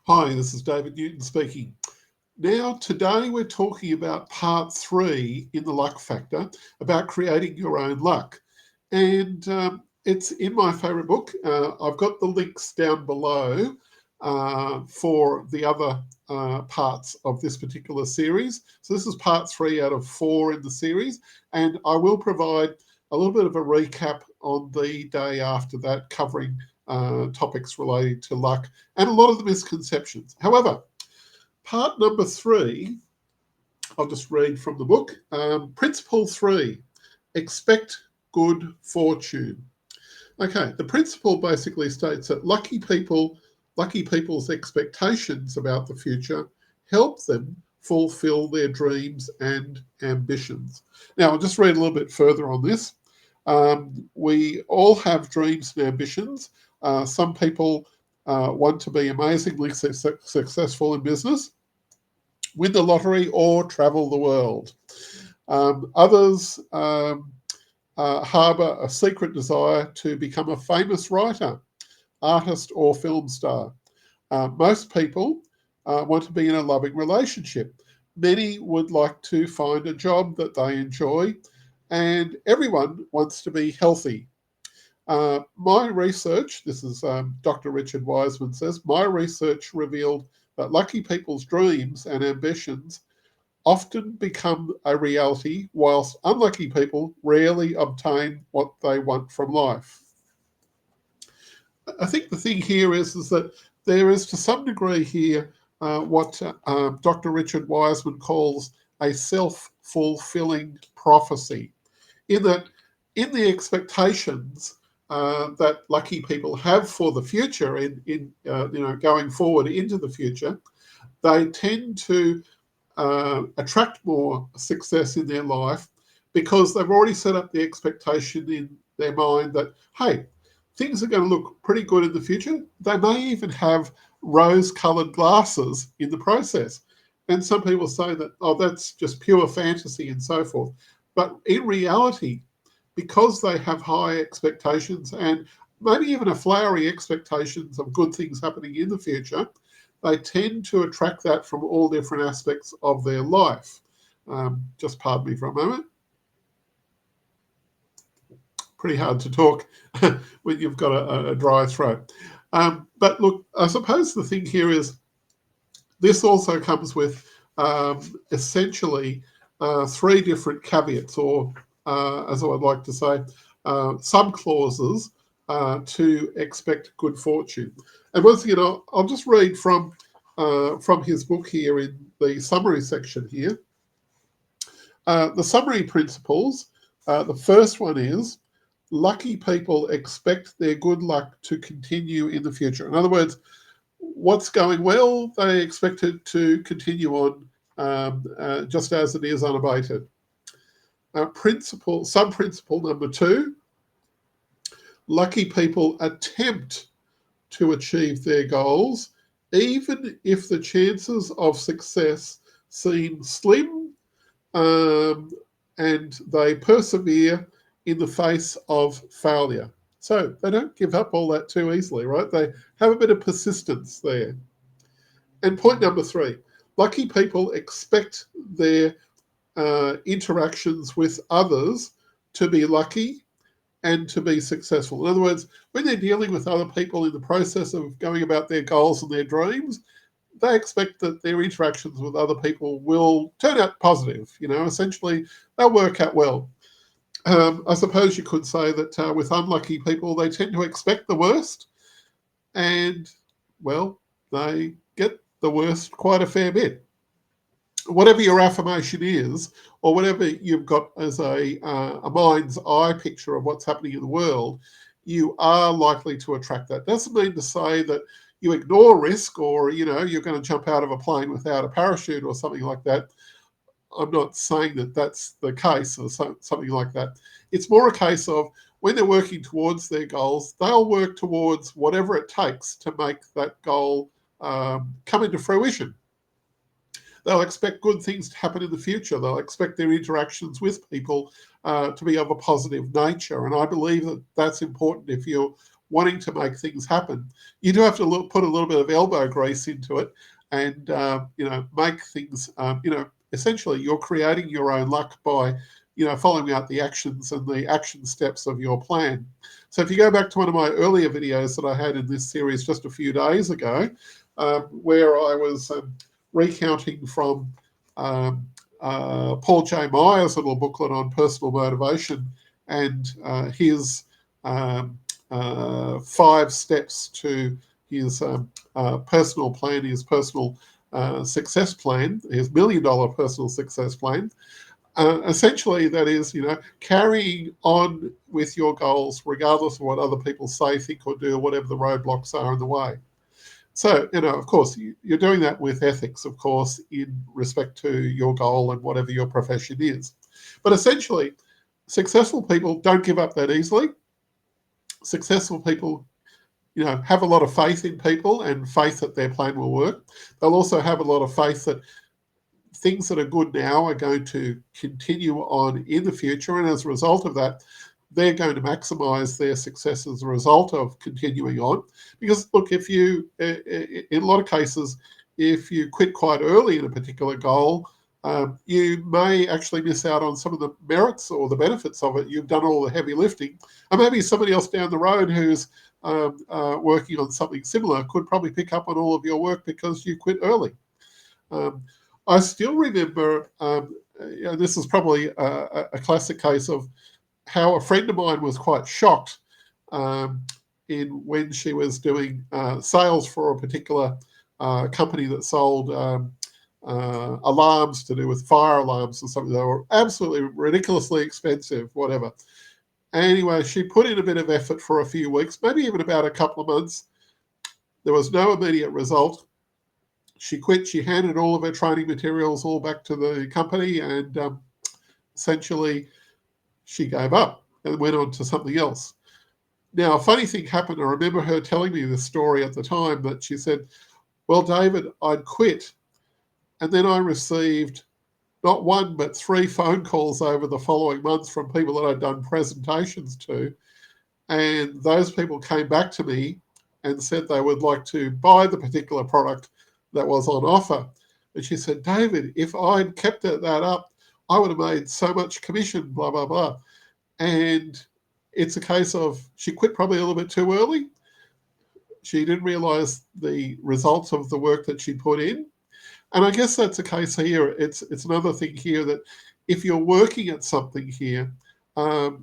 Hi, this is David Newton speaking. Now, today we're talking about part 3 in the luck factor, about creating your own luck. And it's in my favourite book. I've got the links down below for the other parts of this particular series. So this is part 3 out of 4 in the series. And I will provide a little bit of a recap on the day after that, covering topics related to luck and a lot of the misconceptions. However, part number 3, I'll just read from the book. Principle 3, expect good fortune. Okay, the principle basically states that lucky people's expectations about the future help them fulfill their dreams and ambitions. Now, I'll just read a little bit further on this. We all have dreams and ambitions. Some people want to be amazingly successful in business, win the lottery, or travel the world. Others harbour a secret desire to become a famous writer, artist, or film star. Most people want to be in a loving relationship. Many would like to find a job that they enjoy, and everyone wants to be healthy. My research, this is Dr. Richard Wiseman says, my research revealed that lucky people's dreams and ambitions often become a reality, whilst unlucky people rarely obtain what they want from life. I think the thing here is that there is to some degree here what Dr. Richard Wiseman calls a self-fulfilling prophecy, in that in the expectations that lucky people have for the future, in going forward into the future, they tend to attract more success in their life because they've already set up the expectation in their mind that, hey, things are going to look pretty good in the future. They may even have rose-coloured glasses in the process. And some people say that, oh, that's just pure fantasy and so forth. But in reality, because they have high expectations and maybe even a flowery expectations of good things happening in the future, they tend to attract that from all different aspects of their life. Just pardon me for a moment. Pretty hard to talk when you've got a dry throat. But look, I suppose the thing here is this also comes with essentially 3 different caveats, or as I would like to say, sub-clauses to expect good fortune. And once again, I'll just read from his book here in the summary section here. The summary principles, the first one is, lucky people expect their good luck to continue in the future. In other words, what's going well, they expect it to continue on just as it is, unabated. Sub-principle number 2, lucky people attempt to achieve their goals, even if the chances of success seem slim, and they persevere in the face of failure. So they don't give up all that too easily, right? They have a bit of persistence there. And point number 3, lucky people expect their interactions with others to be lucky and to be successful. In other words, when they're dealing with other people in the process of going about their goals and their dreams, they expect that their interactions with other people will turn out positive. Essentially, they'll work out well. I suppose you could say that with unlucky people, they tend to expect the worst, and, well, they get the worst quite a fair bit. Whatever your affirmation is, or whatever you've got as a mind's eye picture of what's happening in the world, you are likely to attract that. Doesn't mean to say that you ignore risk, or you're going to jump out of a plane without a parachute or something like that. I'm not saying that that's the case, or something like that. It's more a case of when they're working towards their goals, they'll work towards whatever it takes to make that goal come into fruition. They'll expect good things to happen in the future. They'll expect their interactions with people to be of a positive nature. And I believe that that's important if you're wanting to make things happen, you do have to put a little bit of elbow grease into it and, make things, essentially you're creating your own luck by, following out the actions and the action steps of your plan. So if you go back to one of my earlier videos that I had in this series just a few days ago, where I was recounting from Paul J. Meyer's little booklet on personal motivation and his 5 steps to his personal plan, his personal success plan, his $1 million personal success plan. Essentially, that is, carrying on with your goals, regardless of what other people say, think, or do, or whatever the roadblocks are in the way. So, of course, you're doing that with ethics, of course, in respect to your goal and whatever your profession is. But essentially, successful people don't give up that easily. Successful people, have a lot of faith in people and faith that their plan will work. They'll also have a lot of faith that things that are good now are going to continue on in the future. And as a result of that, they're going to maximize their success as a result of continuing on. Because look, if you, in a lot of cases, if you quit quite early in a particular goal, you may actually miss out on some of the merits or the benefits of it. You've done all the heavy lifting. And maybe somebody else down the road who's working on something similar could probably pick up on all of your work because you quit early. I still remember, this is probably a classic case of how a friend of mine was quite shocked in when she was doing sales for a particular company that sold alarms to do with fire alarms or something. They were absolutely ridiculously expensive, whatever. Anyway, she put in a bit of effort for a few weeks, maybe even about a couple of months. There was no immediate result. She quit. She handed all of her training materials all back to the company, and essentially she gave up and went on to something else. Now, a funny thing happened. I remember her telling me this story at the time, that she said, well, David, I'd quit. And then I received not 1, but 3 phone calls over the following months from people that I'd done presentations to. And those people came back to me and said they would like to buy the particular product that was on offer. And she said, David, if I'd kept that up, I would have made so much commission, blah, blah, blah. And it's a case of she quit probably a little bit too early. She didn't realize the results of the work that she put in. And I guess that's a case here. It's another thing here that if you're working at something here,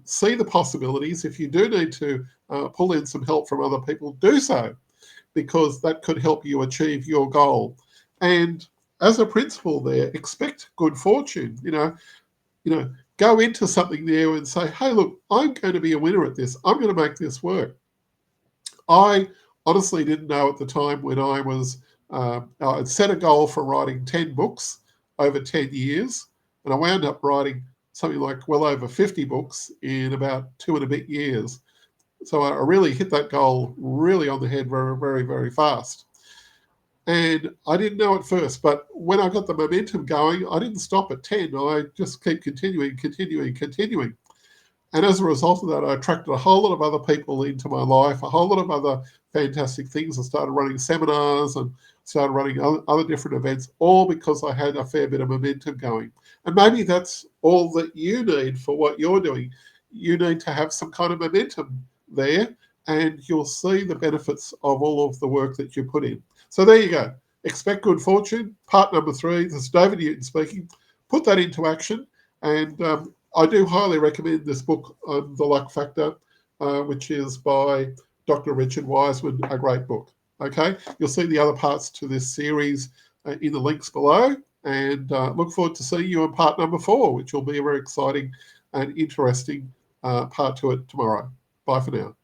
see the possibilities. If you do need to pull in some help from other people, do so, because that could help you achieve your goal. And as a principle there, expect good fortune. Go into something there and say, hey, look, I'm going to be a winner at this. I'm going to make this work. I honestly didn't know at the time when I was, I'd set a goal for writing 10 books over 10 years, and I wound up writing something like well over 50 books in about 2 and a bit years. So I really hit that goal really on the head very, very, very fast. And I didn't know at first, but when I got the momentum going, I didn't stop at 10. I just kept continuing. And as a result of that, I attracted a whole lot of other people into my life, a whole lot of other fantastic things. I started running seminars and started running other different events, all because I had a fair bit of momentum going. And maybe that's all that you need for what you're doing. You need to have some kind of momentum there, and you'll see the benefits of all of the work that you put in. So there you go. Expect good fortune. Part number 3. This is David Newton speaking. Put that into action. And I do highly recommend this book on the luck factor, which is by Dr. Richard Wiseman, a great book. Okay, you'll see the other parts to this series in the links below, and look forward to seeing you in part number 4, which will be a very exciting and interesting part to it tomorrow. Bye for now.